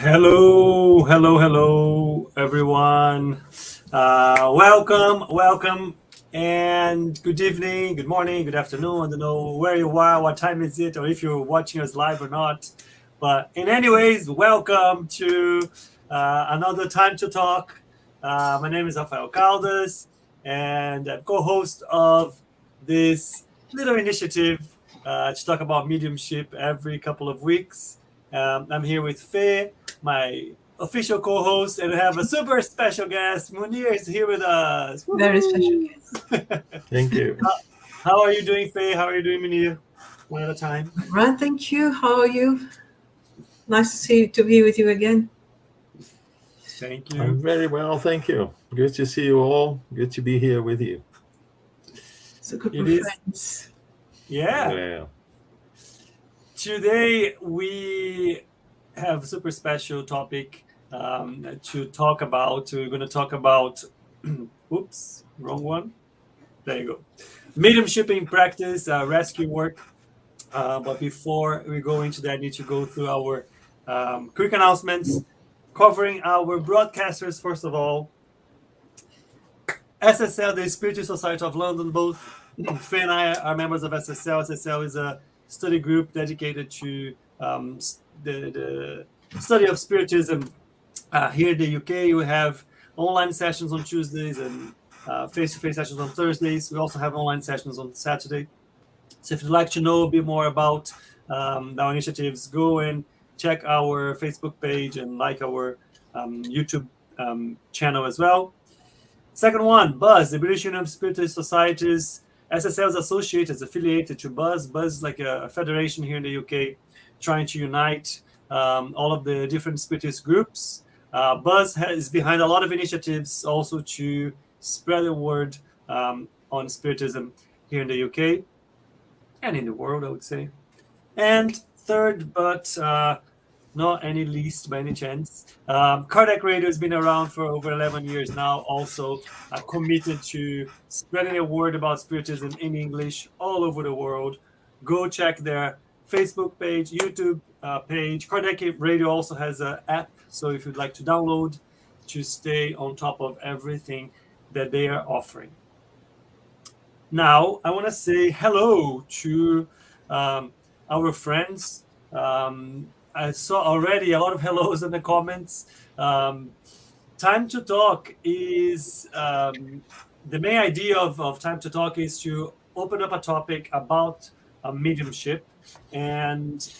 Hello, everyone. Welcome, and good evening, good morning, good afternoon. I don't know where you are, what time is it, or if you're watching us live or not. But in anyways, welcome to another time to talk. My name is Rafael Caldas, and I'm co-host of this little initiative to talk about mediumship every couple of weeks. I'm here with Faye, my official co-host, and we have a super special guest. Munir is here with us. Very special Woohoo! guest. Thank you. How are you doing, Faye? How are you doing, Munir? One at a time. Right, thank you. How are you? Nice to be with you again. Thank you. I'm very well, thank you. Good to see you all. Good to be here with you. It's a group It of is, friends. yeah. Yeah. Today we have a super special topic to talk about. We're going to talk about, oops, wrong one. There you go. Mediumship in practice, rescue work. But before we go into that, I need to go through our quick announcements, covering our broadcasters, first of all. SSL, the Spiritual Society of London, both Faye and I are members of SSL. SSL is a study group dedicated to the study of Spiritism. Here in the UK, we have online sessions on Tuesdays and face-to-face sessions on Thursdays. We also have online sessions on Saturday. So if you'd like to know a bit more about our initiatives, go and check our Facebook page and like our YouTube channel as well. Second one, BUZZ, the British Union of Spiritist Societies. SSL is associated, is affiliated to BUZZ. BUZZ is like a federation here in the UK trying to unite all of the different spiritist groups. BUZZ is behind a lot of initiatives also to spread the word on Spiritism here in the UK and in the world, I would say. And third, but not any least by any chance, Cardiac Radio has been around for over 11 years now, also committed to spreading a word about Spiritism in English all over the world. Go check their Facebook page, YouTube page. Cardiac Radio also has an app, so if you'd like to download to stay on top of everything that they are offering. Now, I want to say hello to our friends. I saw already a lot of hellos in the comments. Time to Talk is the main idea of Time to Talk is to open up a topic about mediumship and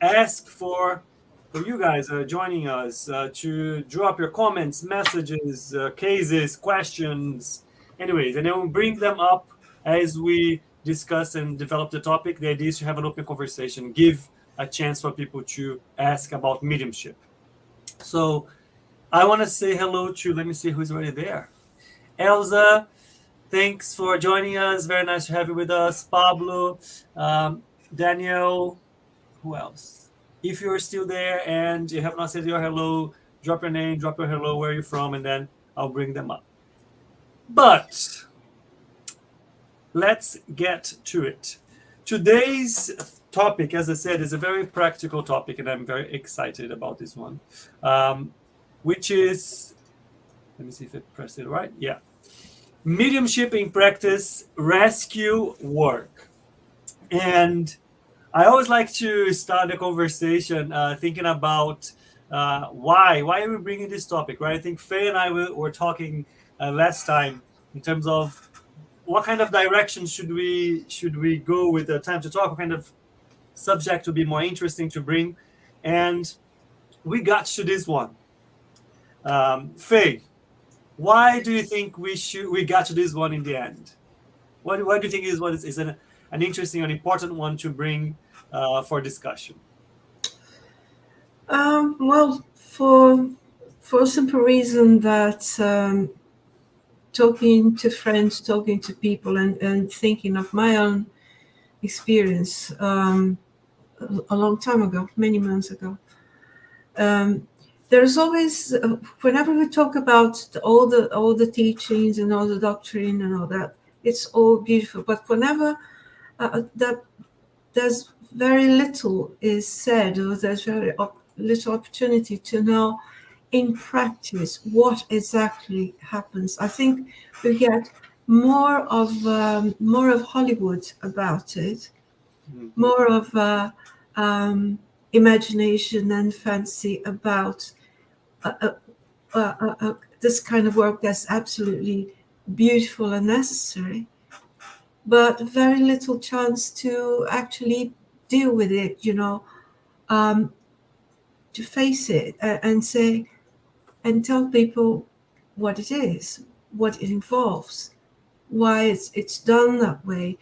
ask for you guys joining us to drop your comments, messages, cases, questions, anyways, and then we'll bring them up as we discuss and develop the topic. The idea is to have an open conversation, give a chance for people to ask about mediumship. So I want to say hello to, let me see who's already there. Elsa, thanks for joining us. Very nice to have you with us. Pablo, Daniel, who else? If you're still there and you have not said your hello, drop your name, drop your hello, where you're from, and then I'll bring them up. But let's get to it. Today's topic, as I said, is a very practical topic, and I'm very excited about this one, which is, let me see if I pressed it right. Yeah. Mediumship in practice, rescue work. And I always like to start the conversation thinking about why are we bringing this topic, right? I think Faye and I were talking last time in terms of what kind of direction should we go with the Time to Talk, what kind of subject would be more interesting to bring, and we got to this one. Faye, why do you think we got to this one in the end? Why do you think is an interesting and important one to bring for discussion? Well, for a simple reason that talking to friends, talking to people, and thinking of my own experience a long time ago, many months ago. There's always, whenever we talk about all the teachings and all the doctrine and all that, it's all beautiful. But whenever that there's very little is said, or there's very little opportunity to know in practice what exactly happens. I think we get more of Hollywood about it, more of imagination and fancy about this kind of work that's absolutely beautiful and necessary, but very little chance to actually deal with it, to face it and say and tell people what it is, what it involves, why it's done that way,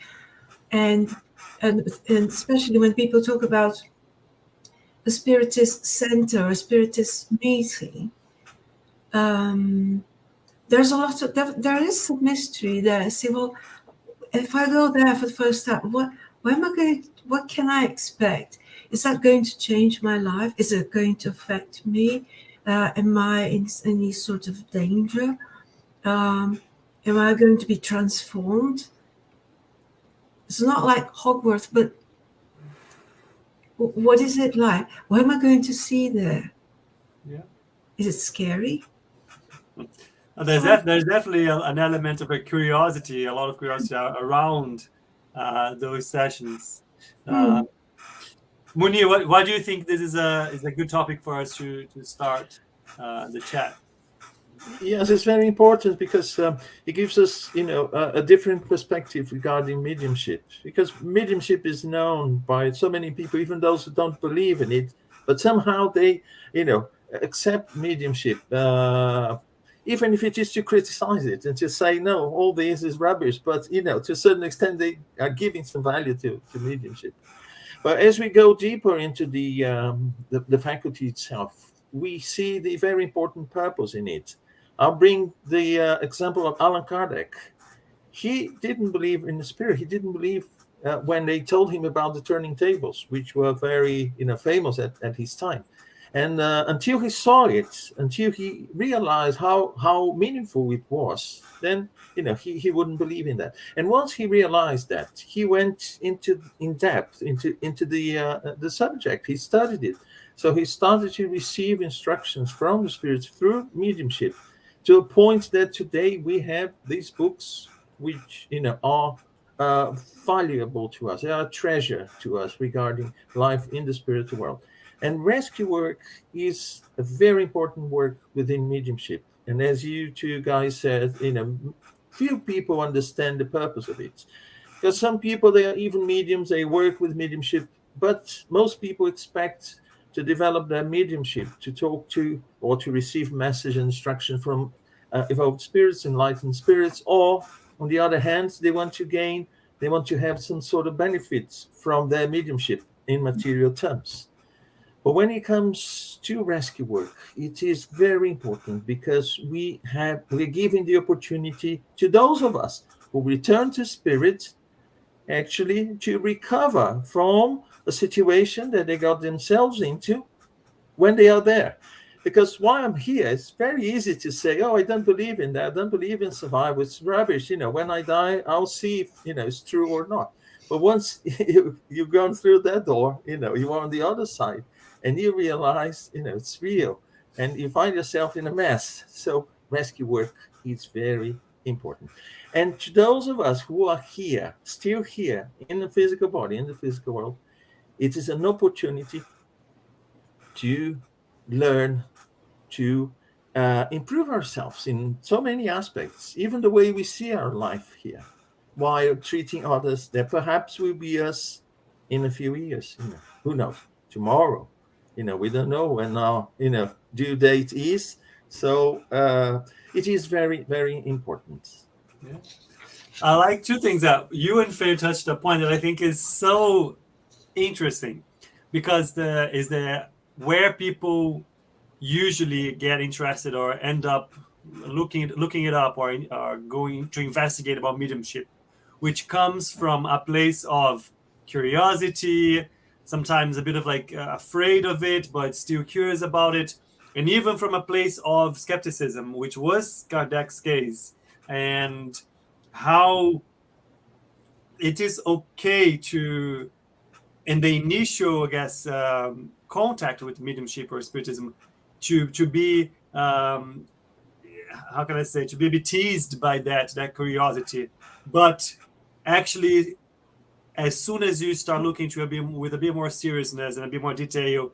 and especially when people talk about a spiritist center, a spiritist meeting. There's a lot of there is some mystery there. Say, well, if I go there for the first time, what can I expect? Is that going to change my life? Is it going to affect me? Am I in any sort of danger? Am I going to be transformed? It's not like Hogwarts, but what is it like? What am I going to see there? Yeah. Is it scary? There's definitely an element of a curiosity, a lot of curiosity around those sessions. Munir, why do you think this is a good topic for us to start the chat? Yes, it's very important because it gives us, a different perspective regarding mediumship. Because mediumship is known by so many people, even those who don't believe in it, but somehow they, accept mediumship, even if it is to criticize it and to say, no, all this is rubbish. But, to a certain extent, they are giving some value to mediumship. But as we go deeper into the faculty itself, we see the very important purpose in it. I'll bring the example of Allan Kardec. He didn't believe in the spirit. He didn't believe when they told him about the turning tables, which were very famous at his time. And until he saw it, until he realized how meaningful it was, then he wouldn't believe in that. And once he realized that, he went in depth into the subject. He studied it. So he started to receive instructions from the spirits through mediumship, to a point that today we have these books which are valuable to us. They are a treasure to us regarding life in the spiritual world. And rescue work is a very important work within mediumship. And as you two guys said, few people understand the purpose of it. Because some people, they are even mediums, they work with mediumship, but most people expect to develop their mediumship, to talk to or to receive message and instruction from evoked spirits, enlightened spirits, or on the other hand, they want to have some sort of benefits from their mediumship in material terms. But when it comes to rescue work, it is very important because we're giving the opportunity to those of us who return to spirit actually to recover from a situation that they got themselves into when they are there. Because while I'm here, it's very easy to say, oh, I don't believe in that. I don't believe in survival. It's rubbish. When I die, I'll see if, it's true or not. But once you've gone through that door, you are on the other side and you realize, it's real and you find yourself in a mess. So rescue work is very important. And to those of us who are here, still here in the physical body, in the physical world, it is an opportunity to learn, to improve ourselves in so many aspects, even the way we see our life here, while treating others that perhaps will be us in a few years. Who knows? Tomorrow, we don't know when our due date is. So it is very, very important. Yeah. I like two things that you and Faye touched upon that I think is so interesting, because where people usually get interested or end up looking it up or going to investigate about mediumship, which comes from a place of curiosity, sometimes a bit of afraid of it, but still curious about it, and even from a place of skepticism, which was Kardec's case, and how it is okay to, in the initial, I guess, contact with mediumship or spiritism to be how can I say, to be teased by that curiosity. But actually, as soon as you start looking to with a bit more seriousness and a bit more detail,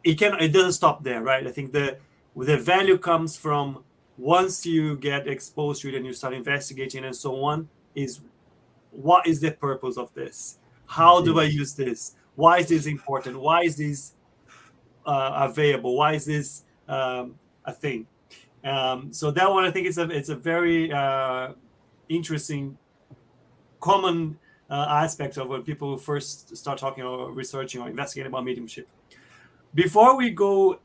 it doesn't stop there, right? I think the value comes from once you get exposed to it and you start investigating and so on, is what is the purpose of this? How do I use this? Why is this important? Why is this available? Why is this a thing? So that one, I think it's a very interesting, common aspect of when people first start talking or researching or investigating about mediumship. Before we go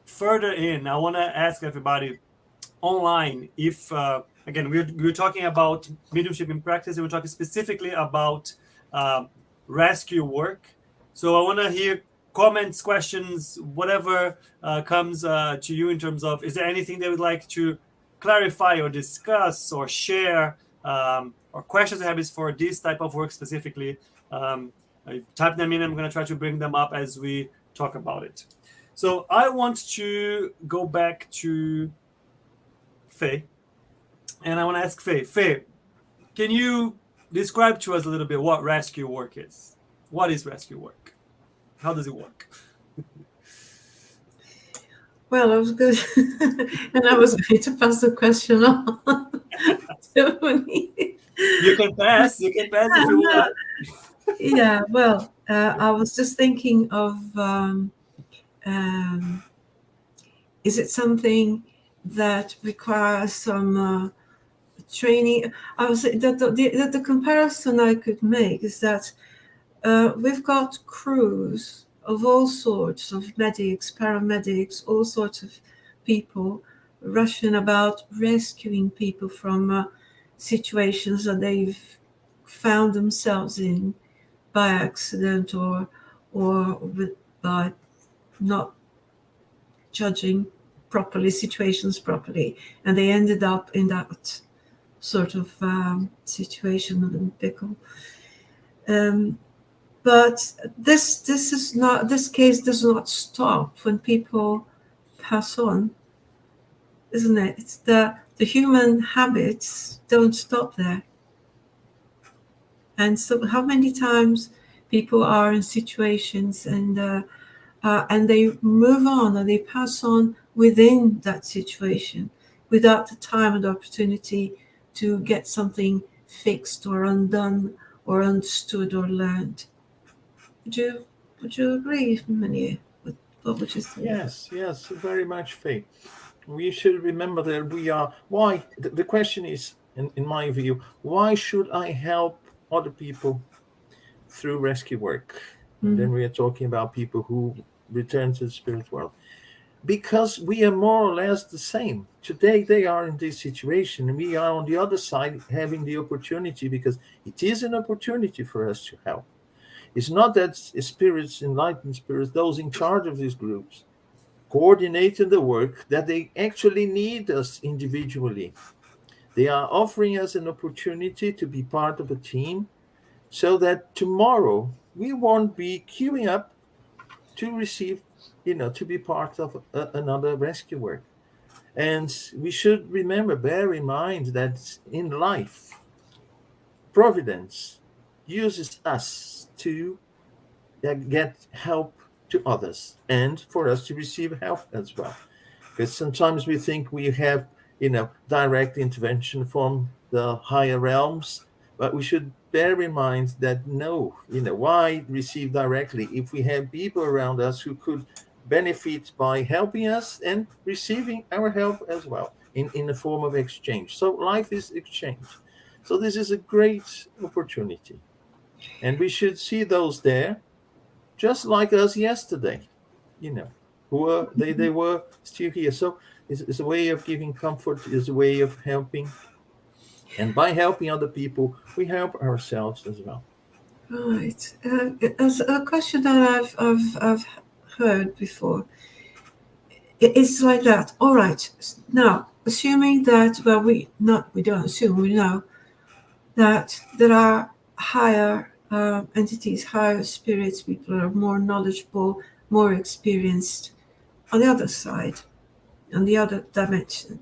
further in, I want to ask everybody online if, again, we're talking about mediumship in practice, and we're talking specifically about rescue work. So I want to hear comments, questions, whatever comes to you in terms of, is there anything they would like to clarify or discuss or share, or questions or habits for this type of work specifically? Type them in. I'm going to try to bring them up as we talk about it. So I want to go back to Faye, and I want to ask Faye. Faye, can you describe to us a little bit what rescue work is? What is rescue work? How does it work? Well, I was going to pass the question on to Munir. You can pass if you want. Yeah, well, I was just thinking of, is it something that requires some training? I was the comparison I could make is that we've got crews of all sorts of medics, paramedics, all sorts of people rushing about rescuing people from situations that they've found themselves in by accident or by not judging situations properly, and they ended up in that sort of situation in pickle. But this case does not stop when people pass on, isn't it? It's the human habits don't stop there. And so how many times people are in situations and they move on, or they pass on within that situation without the time and opportunity to get something fixed or undone or understood or learned. Would you agree, Munir? What would you say? Yes, very much, Faye. We should remember that we are. Why? The question is, in my view, why should I help other people through rescue work? And then we are talking about people who return to the spirit world. Because we are more or less the same. Today they are in this situation, and we are on the other side having the opportunity, because it is an opportunity for us to help. It's not that spirits, enlightened spirits, those in charge of these groups, coordinating the work, that they actually need us individually. They are offering us an opportunity to be part of a team, so that tomorrow we won't be queuing up to receive, to be part of another rescue work. And we should bear in mind that in life, Providence uses us to get help to others, and for us to receive help as well. Because sometimes we think we have, direct intervention from the higher realms, but we should bear in mind that no, why receive directly if we have people around us who could benefit by helping us and receiving our help as well in the form of exchange. So life is exchange. So this is a great opportunity. And we should see those there, just like us yesterday, who were they were still here. So it's a way of giving comfort, is a way of helping. And by helping other people, we help ourselves as well. Right. As a question that I've heard before, it's like that. All right. Now, assuming that, well, we don't assume, we know that there are higher entities, higher spirits, people are more knowledgeable more experienced on the other side, on the other dimension.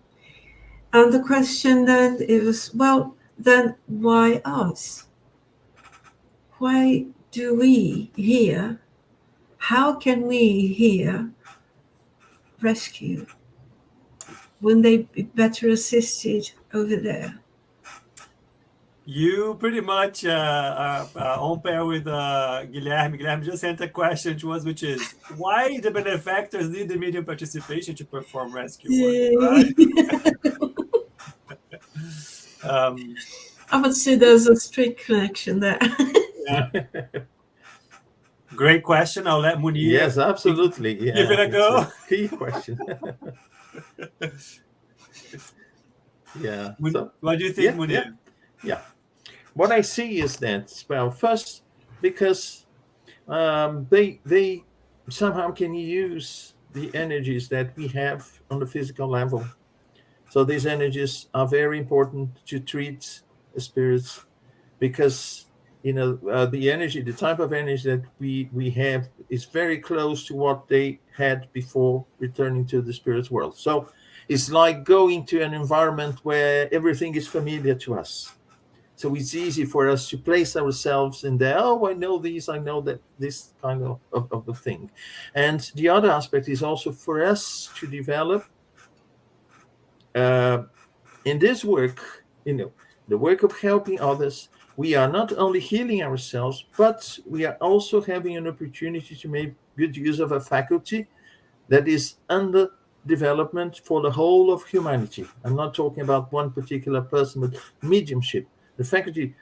And the question then is, well, then why us? Why do we here? How can we here rescue? Wouldn't they be better assisted over there? You pretty much are on pair with Guilherme. Guilherme just sent a question to us, which is, why the benefactors need the medium participation to perform rescue work, right? I would say there's a strict connection there. Yeah. Great question. I'll let Munir. Yes, absolutely. Give it a go. A key question. Yeah. So, what do you think, Munir? Yeah. What I see is that, well, first, because they somehow can use the energies that we have on the physical level. So these energies are very important to treat the spirits, because the energy, the type of energy that we have is very close to what they had before returning to the spirit world. So it's like going to an environment where everything is familiar to us. So it's easy for us to place ourselves in there. Oh, I know these, I know that, this kind of a thing. And the other aspect is also for us to develop in this work, the work of helping others. We are not only healing ourselves, but we are also having an opportunity to make good use of a faculty that is under development for the whole of humanity. I'm not talking about one particular person, but mediumship. The faculty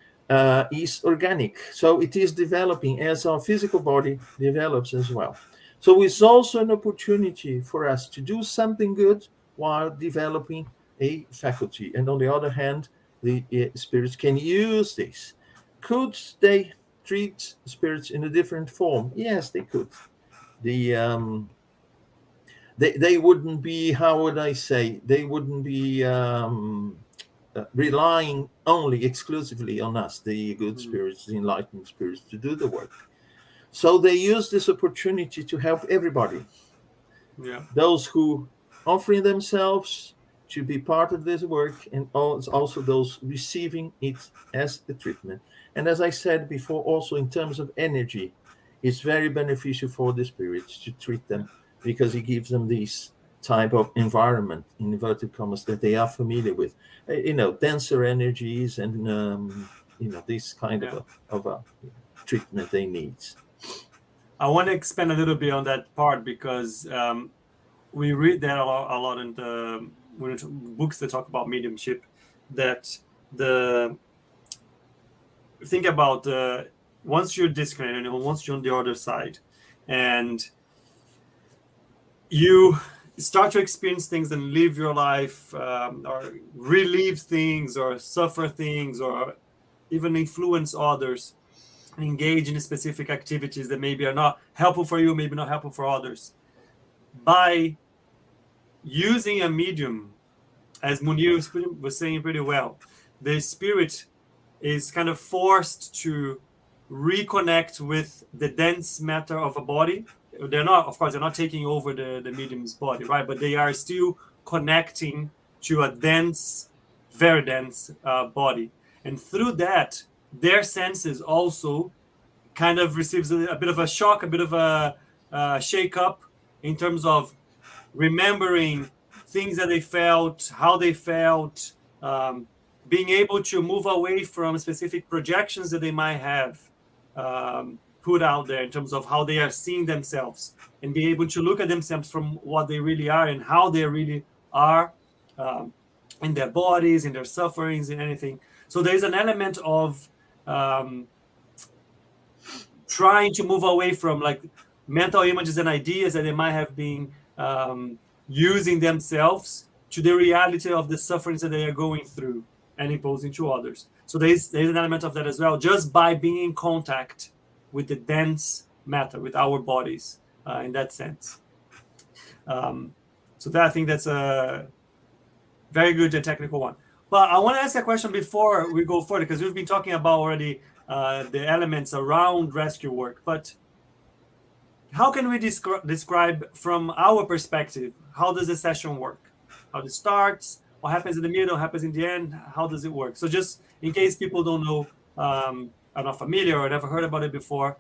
is organic, so it is developing as our physical body develops as well. So it's also an opportunity for us to do something good while developing a faculty. And on the other hand, the spirits can use this. Could they treat spirits in a different form? Yes, they could. They wouldn't be, how would I say, they wouldn't be relying only exclusively on us, the good spirits, the enlightened spirits, to do the work. So they use this opportunity to help everybody. Yeah. Those who offering themselves to be part of this work, and also those receiving it as a treatment. And as I said before, also in terms of energy, it's very beneficial for the spirits to treat them, because it gives them this type of environment, in inverted commas, that they are familiar with. Denser energies and this kind of a treatment they need. I want to expand a little bit on that part, because we read that a lot in the books that talk about mediumship, that think about once you're disconnected, once you're on the other side, and you start to experience things and live your life, or relieve things, or suffer things, or even influence others, engage in specific activities that maybe are not helpful for you, maybe not helpful for others. By using a medium, as Munir was saying pretty well, the spirit is kind of forced to reconnect with the dense matter of a body. They're not taking over the medium's body, right? But they are still connecting to a dense, very dense body. And through that, their senses also kind of receives a bit of a shock, a bit of a shake up, in terms of remembering things that they felt, how they felt, being able to move away from specific projections that they might have put out there in terms of how they are seeing themselves, and be able to look at themselves from what they really are and how they really are in their bodies, in their sufferings, in anything. So there's an element of trying to move away from like mental images and ideas that they might have been using themselves to the reality of the sufferings that they are going through and imposing to others. So there's an element of that as well, just by being in contact with the dense matter, with our bodies, in that sense. So I think that's a very good and technical one. But I want to ask a question before we go further, because we've been talking about already the elements around rescue work. But how can we describe from our perspective, how does the session work? How it starts, what happens in the middle, happens in the end, how does it work? So just in case people don't know, are not familiar or never heard about it before,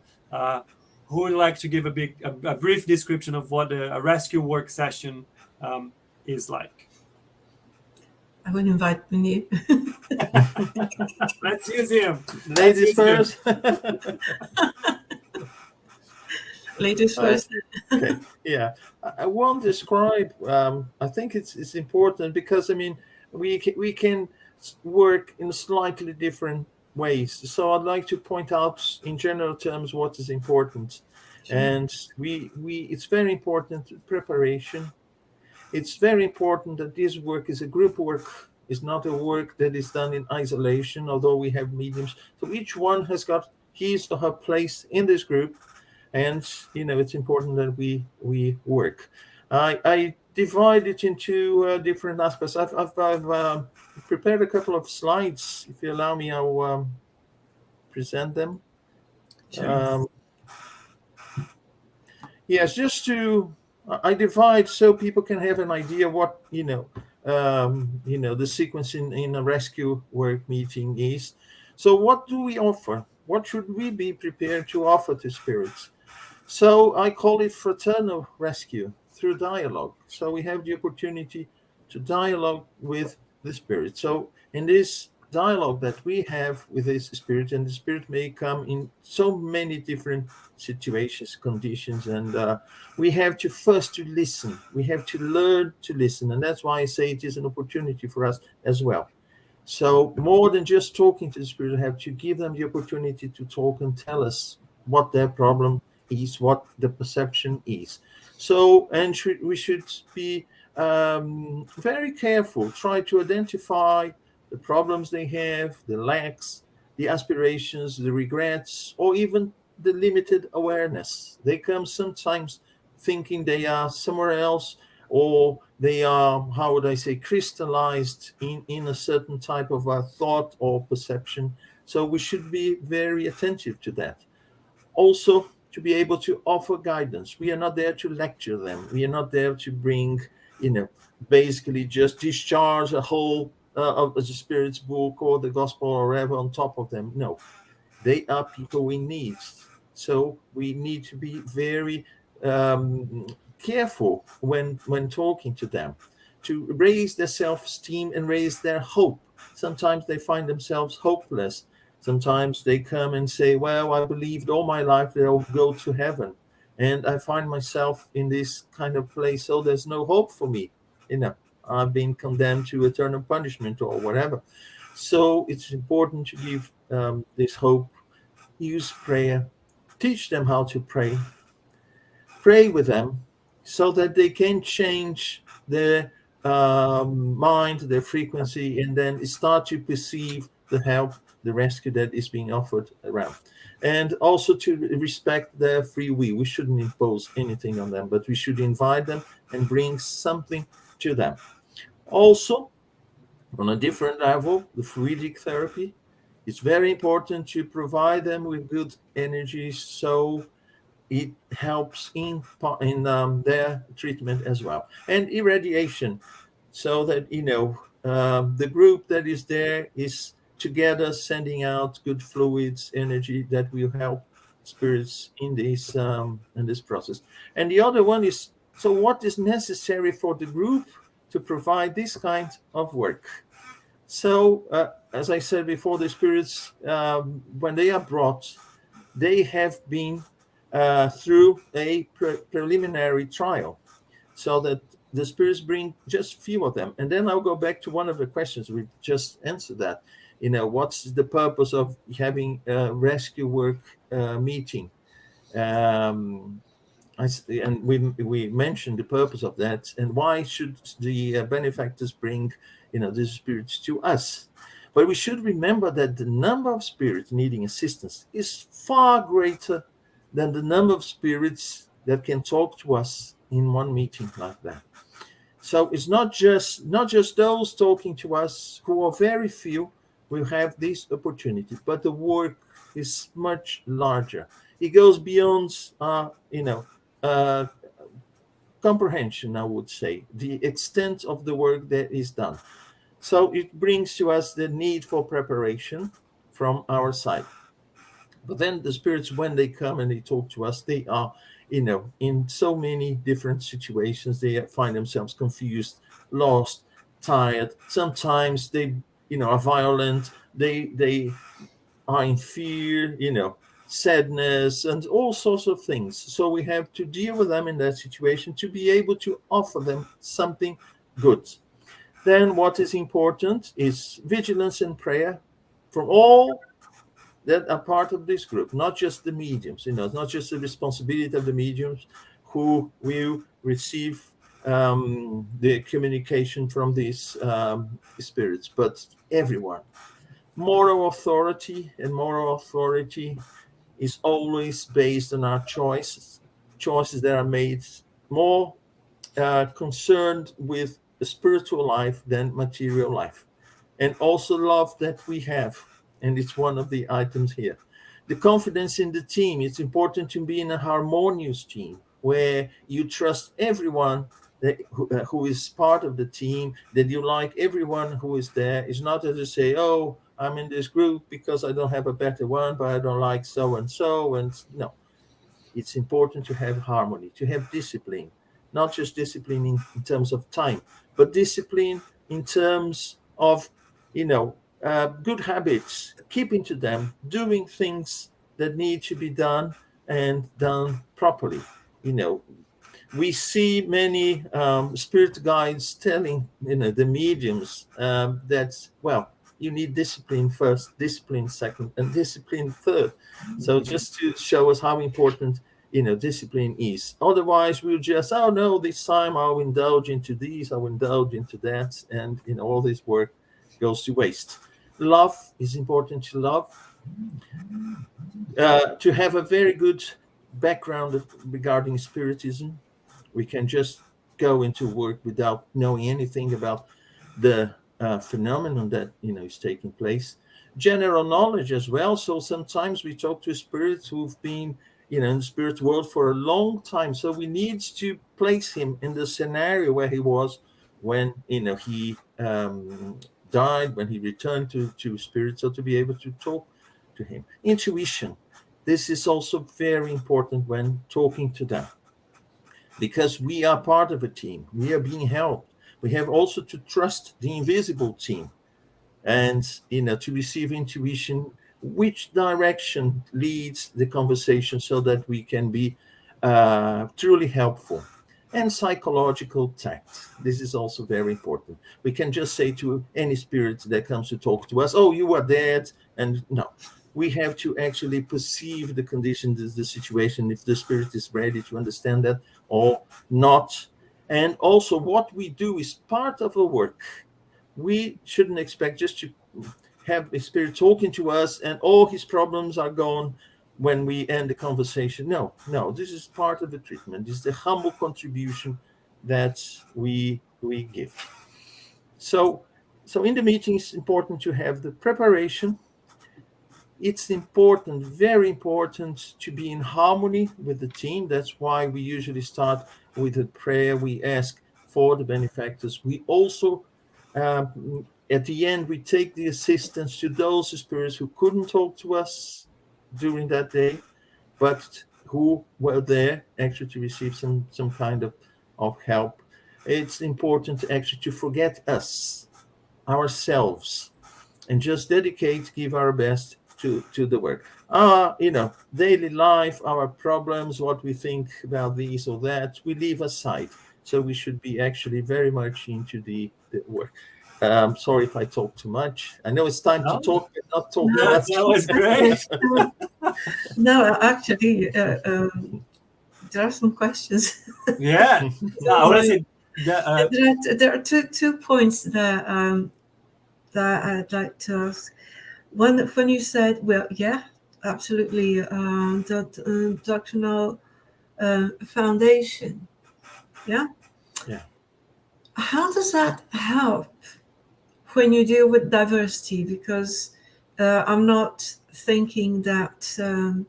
who would like to give a brief description of what a rescue work session is like? I would invite Munir. Let's use him. Ladies first. Ladies first. Okay. Yeah, I won't describe. I think it's important because I mean we can work in slightly different ways. So I'd like to point out in general terms what is important, and we it's very important preparation. It's very important that this work is a group work. It's not a work that is done in isolation. Although we have mediums, so each one has got his or her place in this group. And it's important that we work. I divide it into different aspects. I've prepared a couple of slides. If you allow me, I'll present them. Sure. Yes, I divide so people can have an idea what the sequence in a rescue work meeting is. So what do we offer? What should we be prepared to offer to spirits? So I call it fraternal rescue through dialogue. So we have the opportunity to dialogue with the spirit. So in this dialogue that we have with this spirit, and the spirit may come in so many different situations, conditions, and we have to first to listen. We have to learn to listen. And that's why I say it is an opportunity for us as well. So more than just talking to the spirit, I have to give them the opportunity to talk and tell us what their problem is, what the perception is. So, and we should be very careful, try to identify the problems they have, the lacks, the aspirations, the regrets, or even the limited awareness. They come sometimes thinking they are somewhere else, or they are, how would I say, crystallized in a certain type of a thought or perception. So we should be very attentive to that. Also, to be able to offer guidance. We are not there to lecture them. We are not there to bring, basically just discharge a whole of the Spirit's book or the gospel or whatever on top of them. No, they are people we need. So we need to be very careful when talking to them, to raise their self-esteem and raise their hope. Sometimes they find themselves hopeless. Sometimes they come and say, well, I believed all my life that I'll go to heaven. And I find myself in this kind of place. So there's no hope for me. I've been condemned to eternal punishment or whatever. So it's important to give this hope. Use prayer. Teach them how to pray. Pray with them so that they can change their mind, their frequency, and then start to perceive the help, the rescue that is being offered around. And also to respect their free will. We shouldn't impose anything on them, but we should invite them and bring something to them. Also, on a different level, the fluidic therapy. It's very important to provide them with good energy so it helps in their treatment as well. And irradiation, so that, the group that is there is together sending out good fluids, energy that will help spirits in this process. And the other one is, so what is necessary for the group to provide this kind of work? So as I said before, the spirits, when they are brought, they have been through a preliminary trial, so that the spirits bring just few of them. And then I'll go back to one of the questions we just answered, that what's the purpose of having a rescue work meeting? And we mentioned the purpose of that, and why should the benefactors bring these spirits to us? But we should remember that the number of spirits needing assistance is far greater than the number of spirits that can talk to us in one meeting like that. So it's not just those talking to us, who are very few, will have this opportunity, but the work is much larger. It goes beyond comprehension, I would say, the extent of the work that is done. So it brings to us the need for preparation from our side. But then the spirits, when they come and they talk to us, they are, in so many different situations. They find themselves confused, lost, tired. Sometimes they, are violent. They are in fear, sadness, and all sorts of things. So we have to deal with them in that situation to be able to offer them something good. Then what is important is vigilance and prayer from all that are part of this group, not just the mediums. It's not just the responsibility of the mediums who will receive the communication from these spirits, but everyone. Moral authority is always based on our choices that are made more concerned with the spiritual life than material life, and also love that we have. And it's one of the items here. The confidence in the team. It's important to be in a harmonious team where you trust everyone who is part of the team, that you like everyone who is there. It's not as you say, oh, I'm in this group because I don't have a better one, but I don't like so and so. And no, it's important to have harmony, to have discipline, not just discipline in terms of time, but discipline in terms of, good habits, keeping to them, doing things that need to be done and done properly. We see many spirit guides telling, the mediums that, well, you need discipline first, discipline second, and discipline third. So just to show us how important, discipline is. Otherwise, we'll just, oh no, this time I'll indulge into these, I'll indulge into that, and all this work goes to waste. Love is important to love. To have a very good background regarding spiritism. We can just go into work without knowing anything about the phenomenon that is taking place. General knowledge as well. So sometimes we talk to spirits who've been in the spirit world for a long time. So we need to place him in the scenario where he was when he died, when he returned to spirit, so to be able to talk to him. Intuition. This is also very important when talking to them, because we are part of a team. We are being helped. We have also to trust the invisible team and to receive intuition, which direction leads the conversation, so that we can be truly helpful. And psychological tact. This is also very important. We can just say to any spirit that comes to talk to us, oh, you are dead. And no, we have to actually perceive the conditions, the situation, if the spirit is ready to understand that or not. And also what we do is part of the work. We shouldn't expect just to have a spirit talking to us and all his problems are gone when we end the conversation. No, this is part of the treatment. This is the humble contribution that we give. So in the meeting, it's important to have the preparation. It's important, very important, to be in harmony with the team. That's why we usually start with a prayer. We ask for the benefactors. We also, at the end, we take the assistance to those spirits who couldn't talk to us during that day, but who were there actually to receive some kind of help. It's important actually to forget us, ourselves, and just dedicate, give our best to the work. Daily life, our problems, what we think about this or that, we leave aside. So we should be actually very much into the work. Sorry if I talk too much. I know it's time to talk, but not talk too much. That was great. No, actually, there are some questions. Yeah. I want to say that, there are two points that I'd like to ask. One, when you said, well, yeah, absolutely, the doctrinal foundation, yeah? Yeah. How does that help when you deal with diversity? Because I'm not thinking that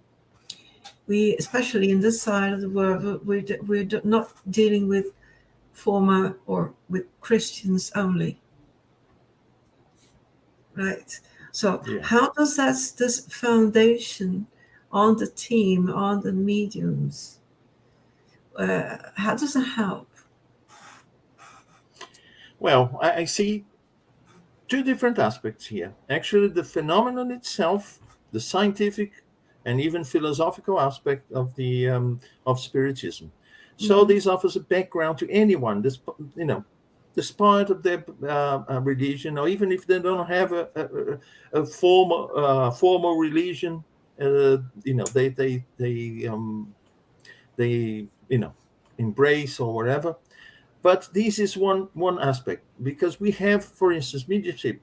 we, especially in this side of the world, we're not dealing with former or with Christians only, right? So Yeah. how does this foundation on the team, on the mediums, how does it help? Well, I see two different aspects here. Actually, the phenomenon itself, the scientific and even philosophical aspect of the of spiritism. So this offers a background to anyone, despite of their religion, or even if they don't have a formal religion, they embrace or whatever. But this is one aspect, because we have, for instance, mediumship.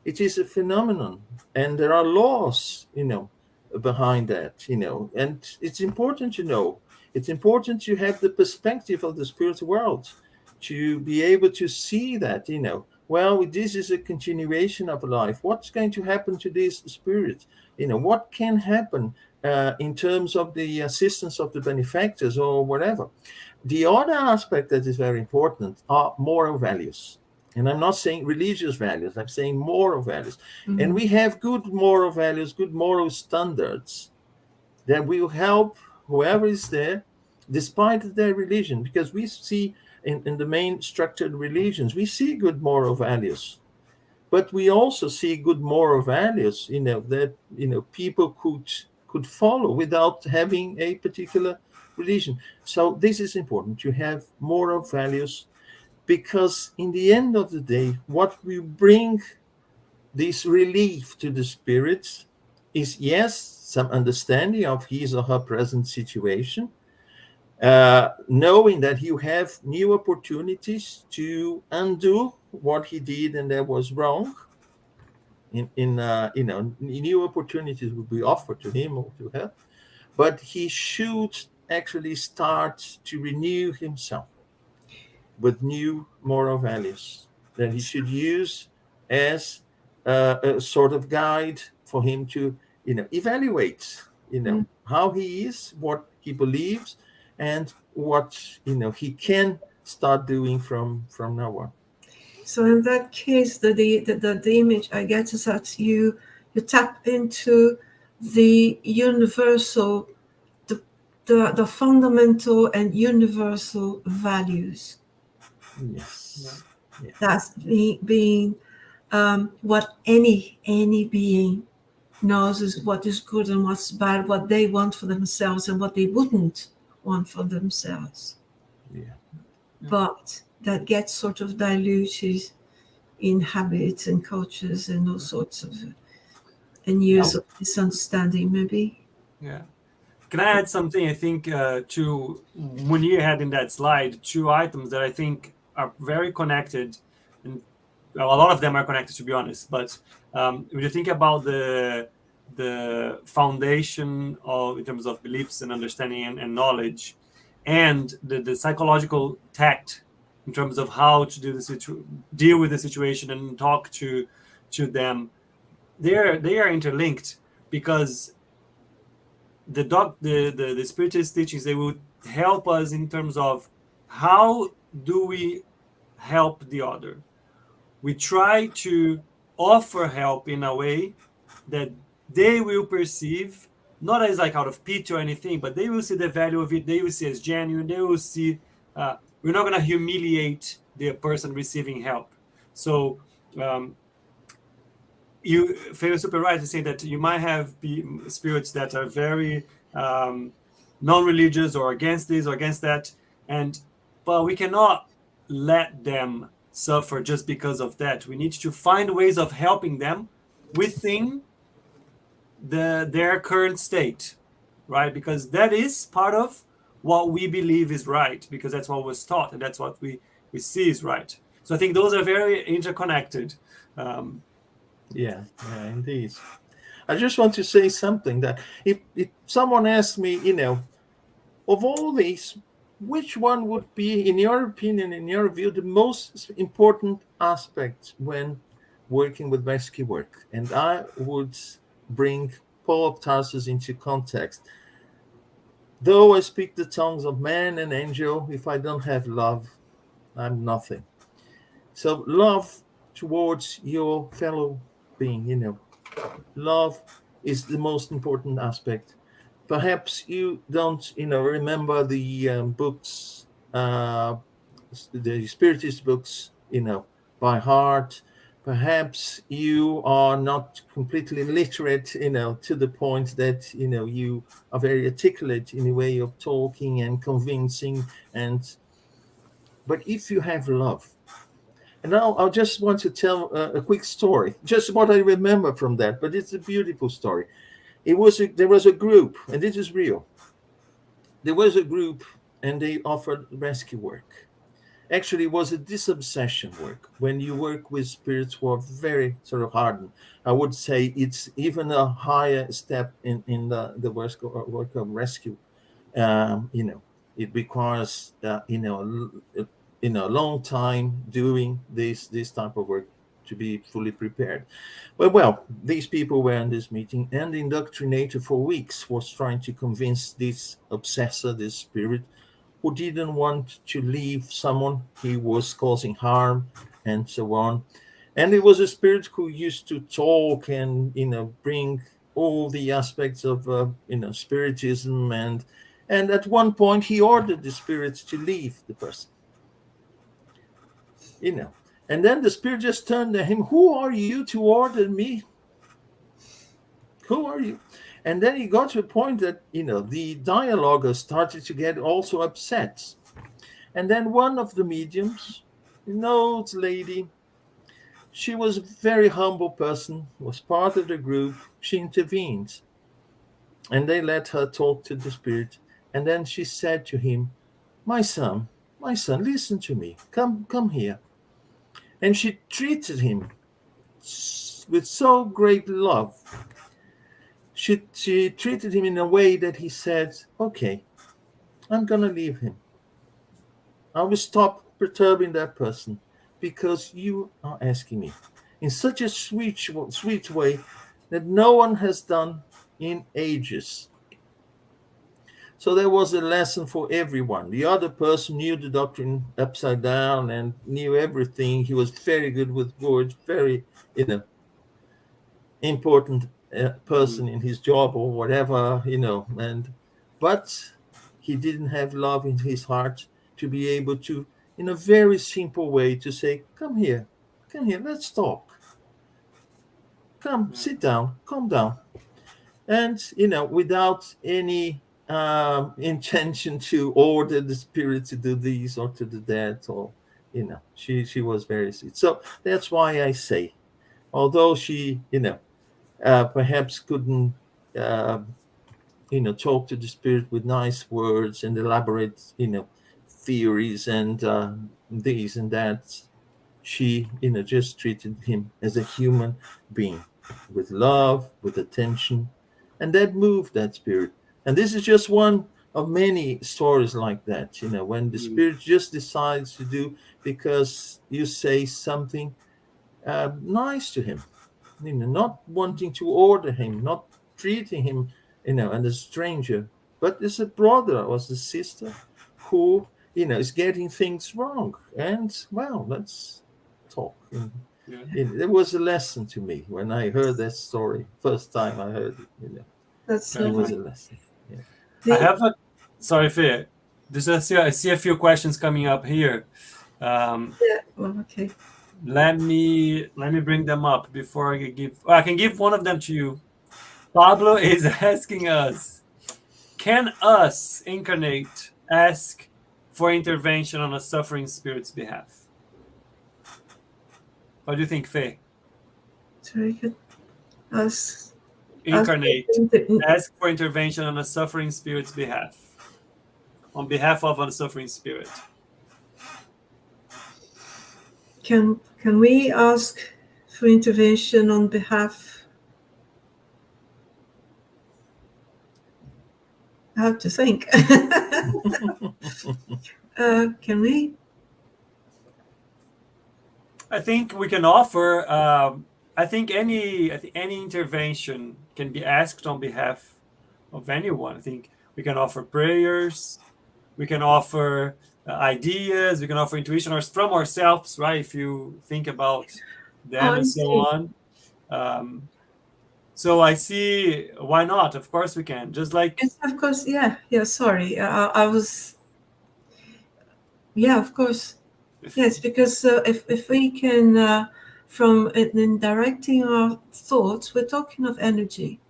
It is a phenomenon, and there are laws, behind that, and it's important to know. It's important to have the perspective of the spiritual world, to be able to see that, well, this is a continuation of life. What's going to happen to this spirit? What can happen in terms of the assistance of the benefactors or whatever. The other aspect that is very important are moral values. And I'm not saying religious values, I'm saying moral values. Mm-hmm. And we have good moral values, good moral standards that will help whoever is there, despite their religion, because we see in the main structured religions, we see good moral values. But we also see good moral values, that people could follow without having a particular religion. So this is important, to have moral values, because in the end of the day, what will bring this relief to the spirits is, yes, some understanding of his or her present situation, knowing that you have new opportunities to undo what he did and that was wrong. New opportunities will be offered to him or to her, but he should actually start to renew himself with new moral values that he should use as a sort of guide for him to evaluate how he is, what he believes, and what he can start doing from now on. So in that case, the image I get is that you tap into the universal, the fundamental and universal values. Yes. Yeah. That's being what any being knows is what is good and what's bad, what they want for themselves and what they wouldn't want for themselves. Yeah. But that gets sort of diluted in habits and cultures and all sorts of and years of misunderstanding, maybe. Yeah. Can I add something? I think to Munir had in that slide 2 items that I think are very connected, and a lot of them are connected, to be honest. But when you think about the foundation of, in terms of beliefs and understanding and knowledge, and the psychological tact in terms of how to deal with the situation and talk to them, they are interlinked, because the spiritist teachings, they will help us in terms of how do we help the other. We try to offer help in a way that they will perceive, not as like out of pity or anything, but they will see the value of it. They will see as genuine. They will see we're not going to humiliate the person receiving help. So you feel super right to say that you might have spirits that are very non-religious or against this or against that, but we cannot let them suffer just because of that. We need to find ways of helping them within their current state, right? Because that is part of what we believe is right, because that's what was taught and that's what we see is right. So I think those are very interconnected. Yeah, indeed. I just want to say something, that if someone asks me, of all these, which one would be, in your opinion, in your view, the most important aspect when working with rescue work? And I would bring Paul of Tarsus into context. Though I speak the tongues of man and angel, if I don't have love, I'm nothing. So love towards your fellow being, love is the most important aspect. Perhaps you don't, remember the books, the spiritist books, by heart. Perhaps you are not completely literate, to the point that, you are very articulate in a way of talking and convincing. But if you have love, and now I just want to tell a quick story, just what I remember from that, but it's a beautiful story. There was a group, and this is real. There was a group, and they offered rescue work. Actually, it was a disobsession work. When you work with spirits who are very sort of hardened, I would say it's even a higher step in the work of rescue. It requires a long time doing this type of work to be fully prepared. Well, these people were in this meeting, and the indoctrinator for weeks was trying to convince this obsessor, this spirit, who didn't want to leave someone he was causing harm, and so on. And it was a spirit who used to talk and bring all the aspects of spiritism, and at one point he ordered the spirits to leave the person. And then the spirit just turned to him, "Who are you to order me? Who are you?" And then he got to a point that, the dialoguer started to get also upset. And then one of the mediums, an old lady, she was a very humble person, was part of the group. She intervened. And they let her talk to the spirit. And then she said to him, my son, listen to me. Come here." And she treated him with so great love. She treated him in a way that he said, "Okay, I'm going to leave him. I will stop perturbing that person because you are asking me," in such a sweet way that no one has done in ages. So there was a lesson for everyone. The other person knew the doctrine upside down and knew everything. He was very good with words, very, important person in his job or whatever, but he didn't have love in his heart to be able to, in a very simple way, to say, come here, let's talk. Come, sit down, calm down. And, without any intention to order the spirit to do this or to do that, or she was very sweet. So that's why I say, although she perhaps couldn't talk to the spirit with nice words and elaborate theories and this and that, she just treated him as a human being with love, with attention, and that moved that spirit. And this is just one of many stories like that, when the spirit just decides to do because you say something nice to him, not wanting to order him, not treating him, as a stranger, but as a brother or as a sister who, is getting things wrong. And, well, let's talk. It was a lesson to me when I heard that story. First time I heard it, That's it was a lesson. I have sorry, Faye. I see a few questions coming up here. okay. Let me bring them up before I give. I can give one of them to you. Pablo is asking us, can us incarnate ask for intervention on a suffering spirit's behalf? What do you think, Faye? Sorry, could us Incarnate ask for intervention on a suffering spirit's behalf, on behalf of a suffering spirit. Can we ask for intervention on behalf? I have to think. Can we? I think we can offer. I think any intervention can be asked on behalf of anyone. I think we can offer prayers, we can offer ideas, we can offer intuition or from ourselves, right? If you think about them and so on. So I see why not. Of course we can. Just like Yes, of course. Yeah. Sorry, I was. Yeah, of course. Yes, because if we can, from in directing our thoughts, we're talking of energy.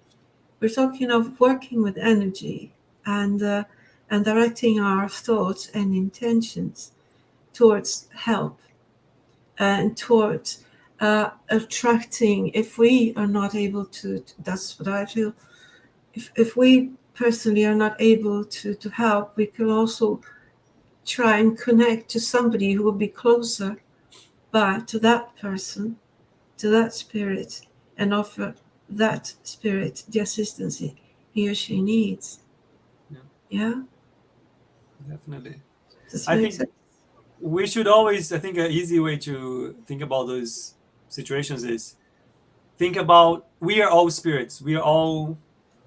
We're talking of working with energy and directing our thoughts and intentions towards help and towards attracting. If we are not able to, that's what I feel. If we personally are not able to help, we can also try and connect to somebody who will be closer by to that person, to that spirit, and offer that spirit the assistance he or she needs. Yeah? Definitely. Does I make think sense? we should always, I think an easy way to think about those situations is think about we are all spirits. We are all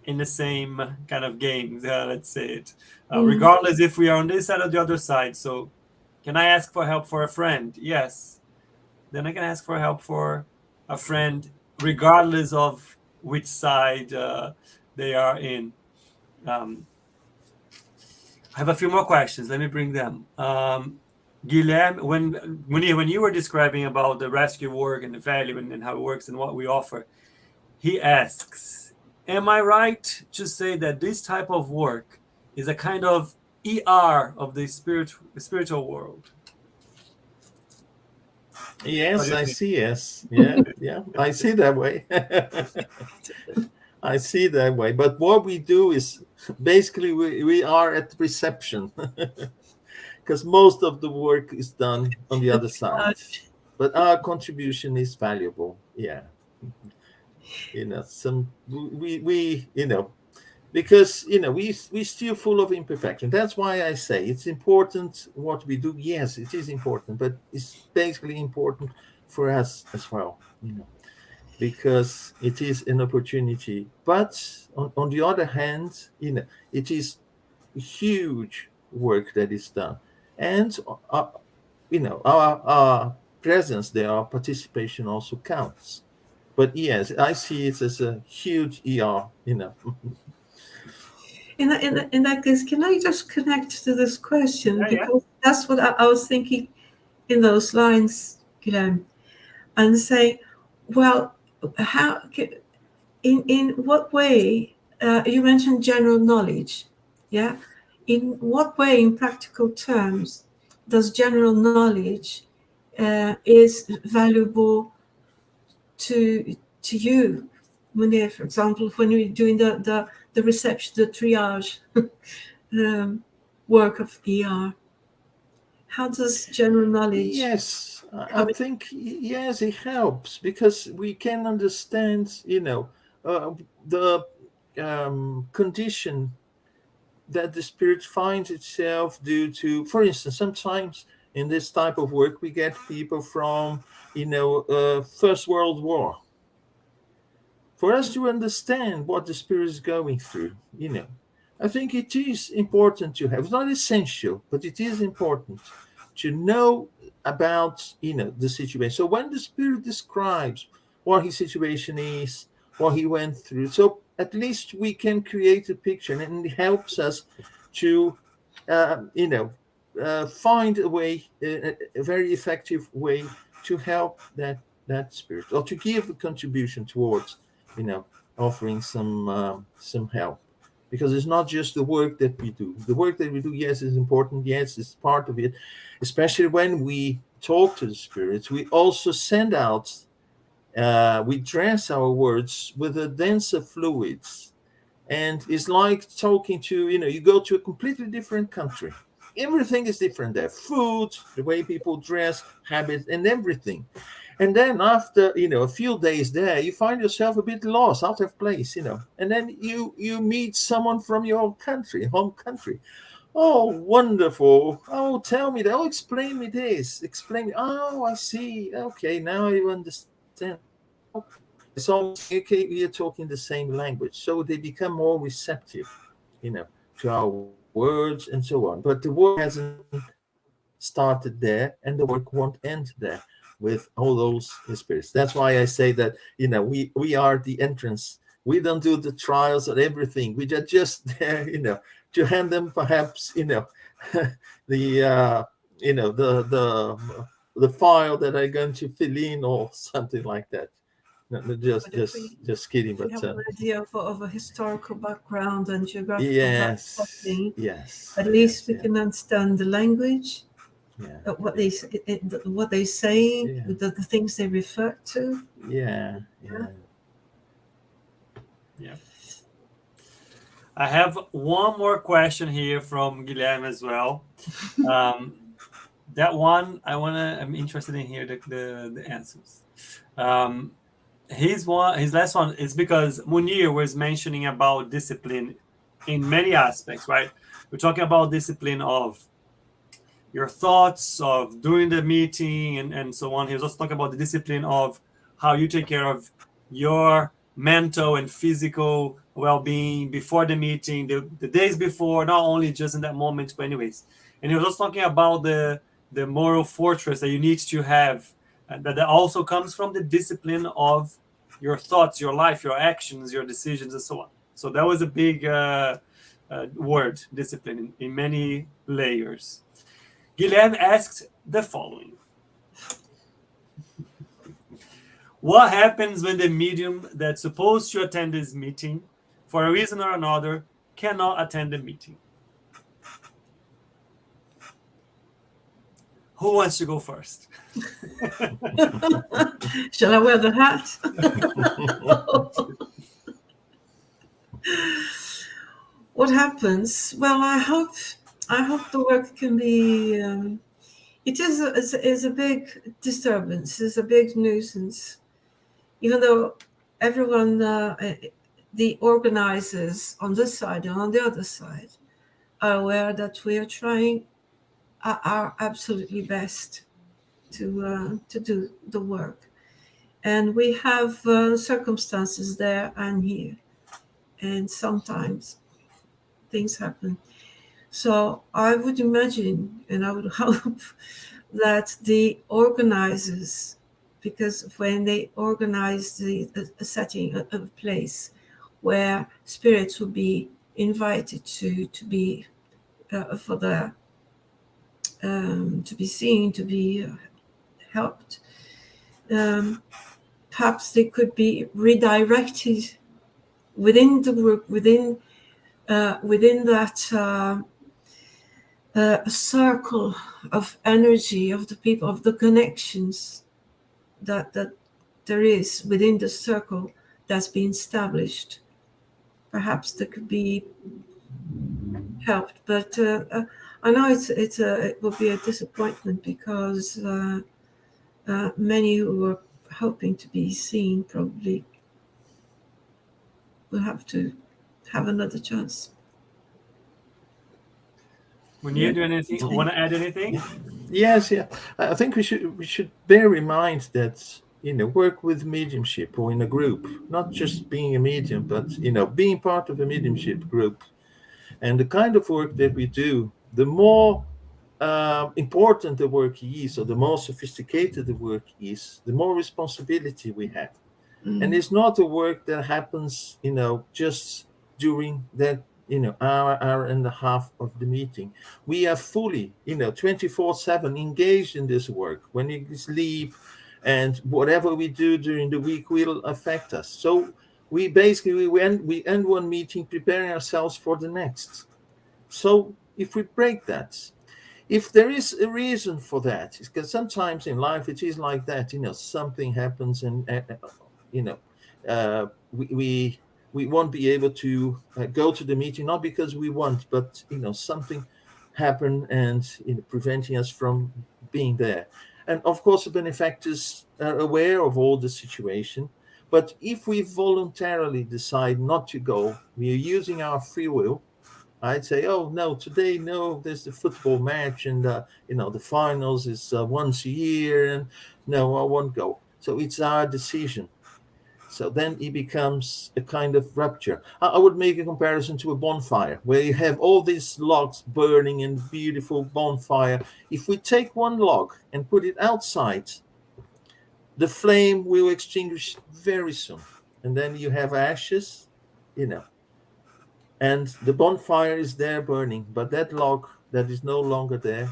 in the same kind of game, let's say it, regardless if we are on this side or the other side. So can I ask for help for a friend? Yes. Then I can ask for help for a friend regardless of which side they are in. I have a few more questions. Let me bring them. Guilherme, when you were describing about the rescue work and the value and how it works and what we offer, he asks, am I right to say that this type of work is a kind of ER of the spiritual world? Yes, I see. Yes, yeah, I see that way. I see that way. But what we do is basically we are at reception because most of the work is done on the other side. But our contribution is valuable. Yeah, we because we still full of imperfection. That's why I say it's important what we do. Yes, it is important, but it's basically important for us as well. Because it is an opportunity. But on the other hand, it is huge work that is done, and our presence there, our participation also counts. But yes, I see it as a huge ER. In that case, can I just connect to this question? Yeah, yeah. Because that's what I was thinking in those lines, Guilherme, and say, well, how in what way you mentioned general knowledge, yeah? In what way, in practical terms, does general knowledge is valuable to you, Munir, for example, when you're doing the reception, the triage work of ER? How does general knowledge? Yes, I think yes, it helps because we can understand, the condition that the spirit finds itself due to. For instance, sometimes in this type of work, we get people from, First World War. For us to understand what the spirit is going through, I think it is important to have. It's not essential, but it is important to know about the situation. So when the spirit describes what his situation is, what he went through, so at least we can create a picture, and it helps us to find a way, a very effective way to help that spirit, or to give a contribution towards offering some help. Because it's not just the work that we do. The work that we do, yes, is important. Yes, it's part of it. Especially when we talk to the spirits, we also send out, we dress our words with a denser fluids. And it's like talking to, you go to a completely different country. Everything is different there. Food, the way people dress, habits, and everything. And then after a few days there, you find yourself a bit lost, out of place, and then you meet someone from your country, home country. Oh, wonderful. Oh, tell me that. Oh, explain me this. Explain. Oh, I see. Okay, now I understand. It's almost okay, we are talking the same language, so they become more receptive, to our words and so on. But the work hasn't started there, and the work won't end there with all those spirits. That's why I say that, we are the entrance. We don't do the trials or everything. We are just there, to hand them perhaps, the the file that I'm going to fill in or something like that. No, just kidding. But we have an idea of a historical background and geographical background. Yes. At least we can understand the language, what they say, the things they refer to. Yeah. I have one more question here from Guilherme as well. That one I'm interested in here the answers. His last one is because Munir was mentioning about discipline in many aspects, right? We're talking about discipline of your thoughts, of during the meeting and so on. He was also talking about the discipline of how you take care of your mental and physical well-being before the meeting, the days before, not only just in that moment, but anyways. And he was also talking about the moral fortress that you need to have, and that also comes from the discipline of your thoughts, your life, your actions, your decisions, and so on. So that was a big word, discipline, in many layers. Guilherme asked the following. What happens when the medium that's supposed to attend this meeting, for a reason or another, cannot attend the meeting? Who wants to go first? Shall I wear the hat? What happens? Well, I hope the work can be. It is a big disturbance. It's a big nuisance. Even though everyone, the organizers on this side and on the other side, are aware that we are trying our absolutely best to do the work, and we have circumstances there and here, and sometimes things happen. So I would imagine, and I would hope that the organizers, because when they organize a setting, a place where spirits will be invited to be for their to be seen, to be helped, perhaps they could be redirected within the group, within that circle of energy of the people, of the connections that there is within the circle that's been established. Perhaps they could be helped, but I know it will be a disappointment because many who were hoping to be seen probably will have to have another chance. Munir, want to add anything? Yes, I think we should bear in mind that work with mediumship or in a group, not just being a medium, but being part of a mediumship group, and the kind of work that we do, the more important the work is, or the more sophisticated the work is, the more responsibility we have. And it's not a work that happens just during that hour and a half of the meeting. We are fully 24/7 engaged in this work. When you sleep and whatever we do during the week will affect us. So we end one meeting preparing ourselves for the next. So if we break that, if there is a reason for that, because sometimes in life it is like that, something happens and we won't be able to go to the meeting, not because we want, but something happened and preventing us from being there. And of course the benefactors are aware of all the situation, but if we voluntarily decide not to go, we are using our free will. I'd say, oh no, today no, there's the football match and the finals is once a year, and no, I won't go. So it's our decision. So then it becomes a kind of rupture. I would make a comparison to a bonfire, where you have all these logs burning in beautiful bonfire. If we take one log and put it outside, the flame will extinguish very soon. And then you have ashes, and the bonfire is there burning, but that log that is no longer there,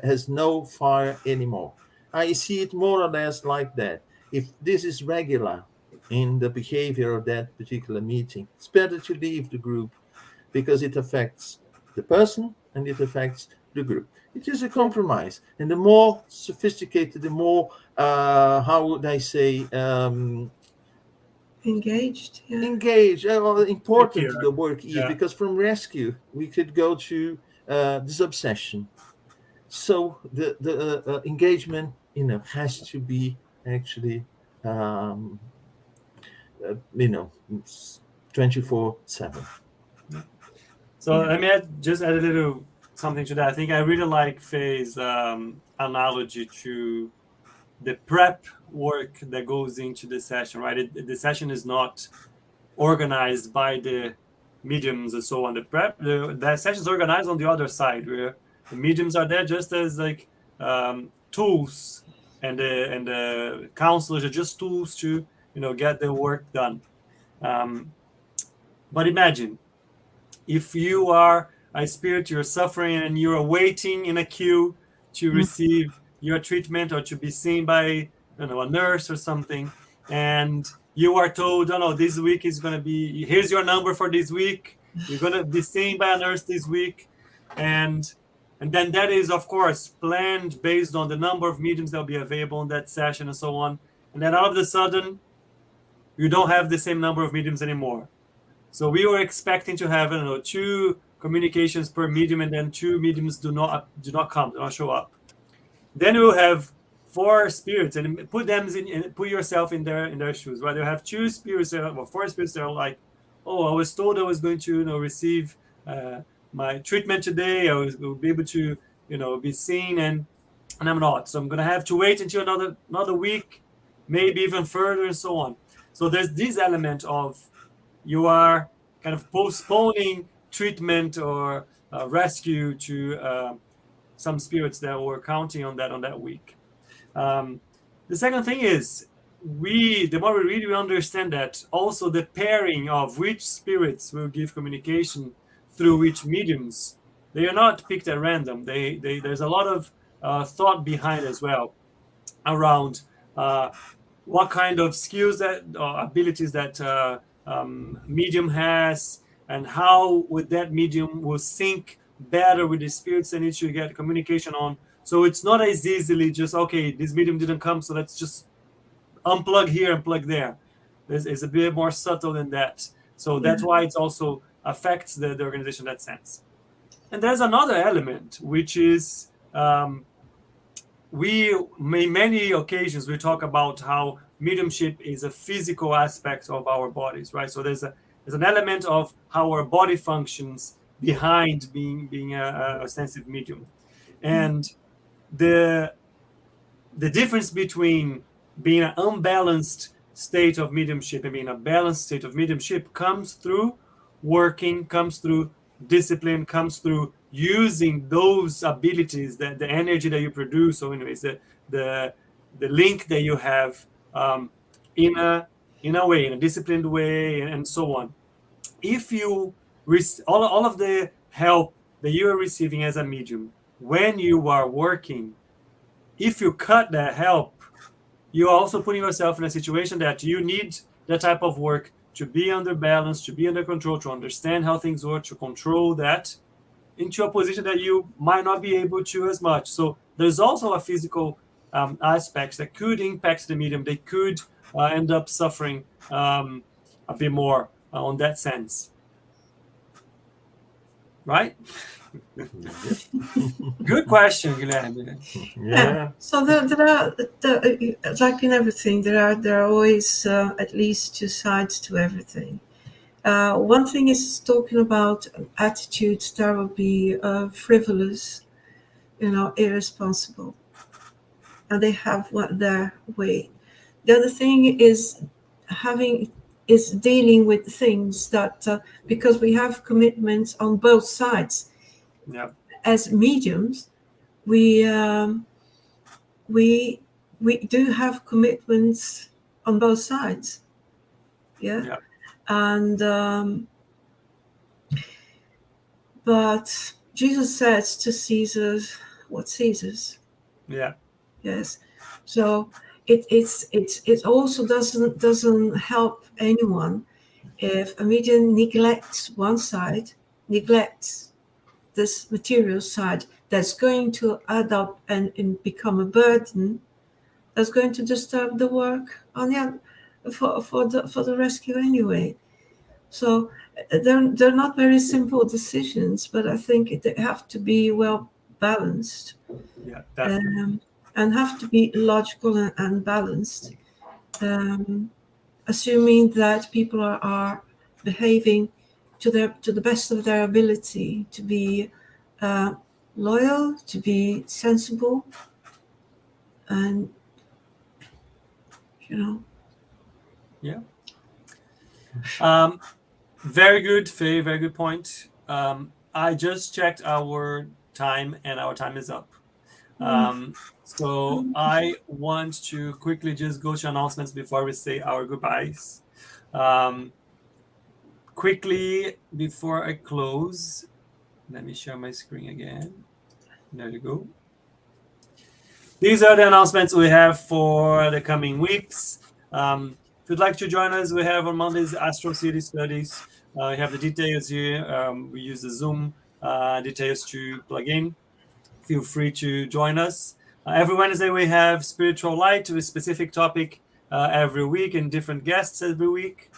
has no fire anymore. I see it more or less like that. If this is regular in the behavior of that particular meeting, it's better to leave the group, because it affects the person and it affects the group. It is a compromise. And the more sophisticated, the more, how would I say, Engaged. important Secure. the work is, Yeah. because from rescue we could go to disobsession. So the engagement, has to be actually, 24/7. So let me just add a little something to that. I think I really like Faye's analogy to the prep work that goes into the session, right? The session is not organized by the mediums and so on. The session is organized on the other side, where the mediums are there just as like tools, and the counselors are just tools to get the work done. But imagine if you are a spirit, you're suffering, and you're waiting in a queue to receive your treatment or to be seen by a nurse or something, and you are told, this week is going to be, here's your number for this week, you're going to be seen by a nurse this week, and then that is, of course, planned based on the number of mediums that will be available in that session and so on. And then all of a sudden, you don't have the same number of mediums anymore. So we were expecting to have 2 communications per medium, and then 2 mediums do not show up. Then we'll have 4 spirits, and put yourself in their shoes. Right? You have 2 spirits, 4 spirits that are like, oh, I was told I was going to receive my treatment today. I will be able to be seen, and I'm not. So I'm going to have to wait until another week, maybe even further, and so on. So there's this element of you are kind of postponing treatment or rescue to some spirits that were counting on that week. The second thing is, the more we read, we understand that also the pairing of which spirits will give communication through which mediums, they are not picked at random. There's a lot of thought behind as well around what kind of skills abilities that medium has, and how would that medium will sync better with the spirits they need to get communication on. So it's not as easily just, okay, this medium didn't come, so let's just unplug here and plug there. It's a bit more subtle than that. So that's why it also affects the organization in that sense. And there's another element, which is many occasions we talk about how mediumship is a physical aspect of our bodies, right? So there's an element of how our body functions behind being a sensitive medium. And the difference between being an unbalanced state of mediumship and being a balanced state of mediumship comes through working, comes through discipline, comes through using those abilities, that the energy that you produce. So anyways, the link that you have in a way, in a disciplined way, and so on. If you all of the help that you are receiving as a medium when you are working, if you cut that help, you're also putting yourself in a situation that you need that type of work to be under balance, to be under control, to understand how things work, to control that into a position that you might not be able to as much. So there's also a physical aspects that could impact the medium. They could end up suffering a bit more on that sense. Right? Good question, Guilherme. Yeah. So there are, like in everything, there are always at least 2 sides to everything. One thing is talking about attitudes that will be frivolous, irresponsible, and they have their way. The other thing is is dealing with things that because we have commitments on both sides. Yeah. As mediums, we do have commitments on both sides. Yeah. And but Jesus says to Caesar what Caesar's. Yeah. Yes. So it also doesn't help anyone if a medium neglects one side, neglects this material side, that's going to add up and become a burden, that's going to disturb the work on for the rescue anyway. So they're not very simple decisions, but I think they have to be well balanced. Yeah, definitely. And have to be logical and balanced, assuming that people are behaving to the best of their ability, to be loyal, to be sensible, and Yeah. Very good, Faye. Very good point. I just checked our time, and our time is up. So I want to quickly just go to announcements before we say our goodbyes. Quickly, before I close, let me share my screen again. There you go. These are the announcements we have for the coming weeks. If you'd like to join us, we have on Mondays Astro City Studies. We have the details here. We use the Zoom details to plug in. Feel free to join us. Every Wednesday we have Spiritual Light with a specific topic every week and different guests every week.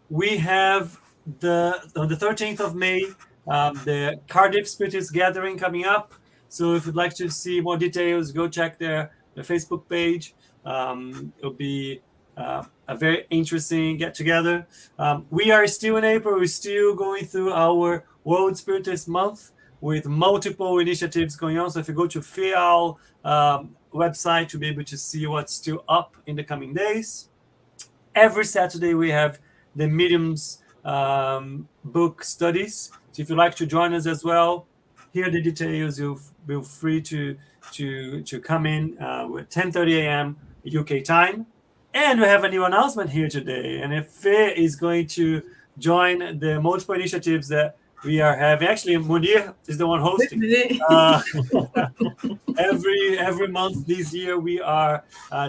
We have on the 13th of May, the Cardiff Spiritist Gathering coming up. So if you'd like to see more details, go check their Facebook page. It'll be a very interesting get-together. We are still in April. We're still going through our World Spiritist Month with multiple initiatives going on. So if you go to FAL website to be able to see what's still up in the coming days. Every Saturday we have the Mediums book studies. So if you'd like to join us as well, here are the details. You'll feel free to come in with 10:30 a.m. UK time. And we have a new announcement here today. And if Faye is going to join the multiple initiatives that we are having, actually Munir is the one hosting. Every month this year we are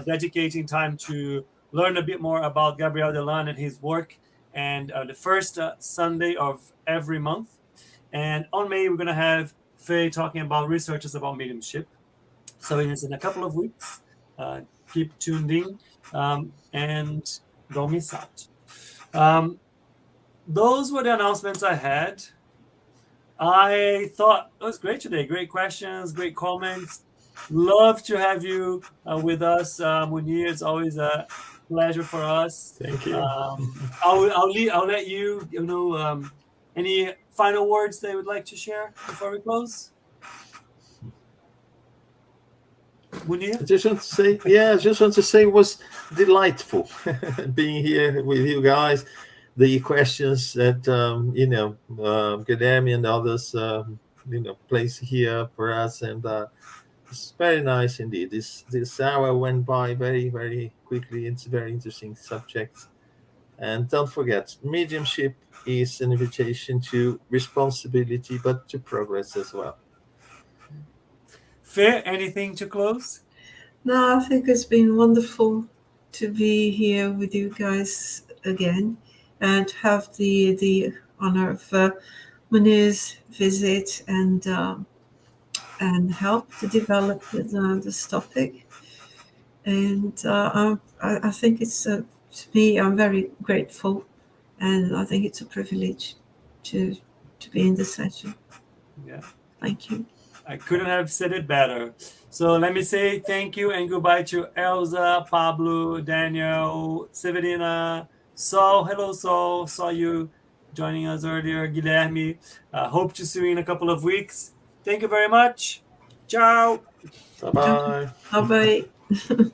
dedicating time to learn a bit more about Gabriel Delan and his work, and the first Sunday of every month. And on May we're going to have Faye talking about researches about mediumship. So it is in a couple of weeks. Keep tuned in and don't miss out. Those were the announcements I had. I thought it was great today. Great questions, great comments. Love to have you with us, Munir. It's always a pleasure for us. Thank you. I'll let you, any final words they would like to share before we close? Munir? I just want to say it was delightful being here with you guys. The questions that Guilherme and others place here for us, and it's very nice indeed. This hour went by very, very quickly. It's a very interesting subject. And don't forget, mediumship is an invitation to responsibility, but to progress as well. Faye, anything to close? No, I think it's been wonderful to be here with you guys again and have the honor of Munir's visit and help to develop this topic. And I think it's to me, I'm very grateful, and I think it's a privilege to be in this session. Yeah. Thank you. I couldn't have said it better. So let me say thank you and goodbye to Elsa, Pablo, Daniel, Severina, Sol. Hello, Sol. Saw you joining us earlier. Guilherme. Hope to see you in a couple of weeks. Thank you very much. Ciao. Bye-bye. Bye-bye.